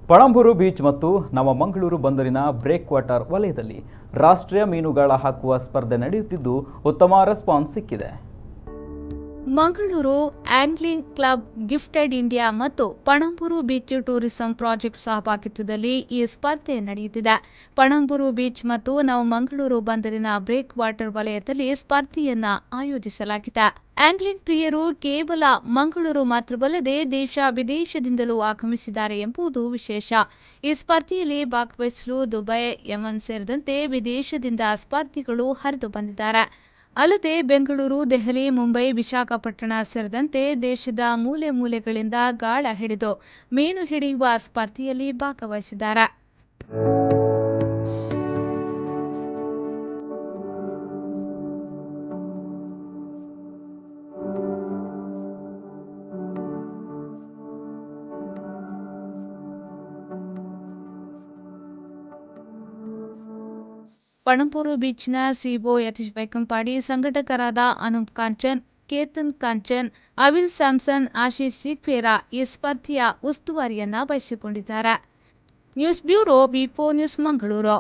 Panambur beach ಮತ್ತು Navamangaluru ಬಂದರಿನ break water ವಲಯದಲ್ಲಿ ರಾಷ್ಟ್ರೀಯ ಮೀನುಗಾಳ ಹಾಕುವ ಸ್ಪರ್ಧೆ ನಡೆಯುತ್ತಿದ್ದು ಉತ್ತಮ ರೆಸ್ಪಾನ್ಸ್ ಸಿಕ್ಕಿದೆ. Mangaluru angling club, gifted India ಮತ್ತು ಪಣಂಬೂರು ಬೀಚ್ ಟೂರಿಸಂ ಪ್ರಾಜೆಕ್ಟ್ ಸಹಭಾಗಿತ್ವದಲ್ಲಿ ಈ ಸ್ಪರ್ಧೆ ನಡೆಯುತ್ತಿದೆ. ಪಣಂಬೂರು ಬೀಚ್ ಮತ್ತು ನವಮಂಗಳೂರು ಬಂದರಿನ ಬ್ರೇಕ್ ವಾಟರ್ ವಲಯದಲ್ಲಿ ಸ್ಪರ್ಧೆಯನ್ನ ಆಯೋಜಿಸಲಾಗಿದೆ. ಆಂಗ್ಲಿಂಗ್ ಪ್ರಿಯರು ಕೇವಲ ಮಂಗಳೂರು ಮಾತ್ರವಲ್ಲದೆ ದೇಶ ವಿದೇಶದಿಂದಲೂ ಆಗಮಿಸಿದ್ದಾರೆ ಎಂಬುದು ವಿಶೇಷ. ಈ ಸ್ಪರ್ಧೆಯಲ್ಲಿ ಭಾಗವಹಿಸಲು ದುಬೈ, ಯಮನ್ ಸೇರಿದಂತೆ ವಿದೇಶದಿಂದ ಸ್ಪರ್ಧಿಗಳು ಹರಿದು ಬಂದಿದ್ದಾರೆ. ಅಲ್ಲದೆ ಬೆಂಗಳೂರು, ದೆಹಲಿ, ಮುಂಬೈ, ವಿಶಾಖಪಟ್ಟಣ ಸೇರಿದಂತೆ ದೇಶದ ಮೂಲೆ ಮೂಲೆಗಳಿಂದ ಗಾಳ ಹಿಡಿದು ಮೀನು ಹಿಡಿಯುವ ಸ್ಪರ್ಧೆಯಲ್ಲಿ ಭಾಗವಹಿಸಿದ್ದಾರೆ. ಪಣಂಬೂರು ಬೀಚ್ನ ಸಿಒ ಯತೀಶ್ ಬೈಕಂಪಾಡಿ, ಸಂಘಟಕರಾದ ಅನೂಪ್ ಕಾಂಚನ್, ಕೇತನ್ ಕಾಂಚನ್, ಅವಿಲ್ ಸ್ಯಾಮ್ಸನ್, ಆಶೀಶ್ ಸಿಕ್ವೇರಾ ಈ ಸ್ಪರ್ಧೆಯ ಉಸ್ತುವಾರಿಯನ್ನ ವಹಿಸಿಕೊಂಡಿದ್ದಾರೆ. ನ್ಯೂಸ್ ಬ್ಯೂರೋ, ವಿ4 ನ್ಯೂಸ್, ಮಂಗಳೂರು.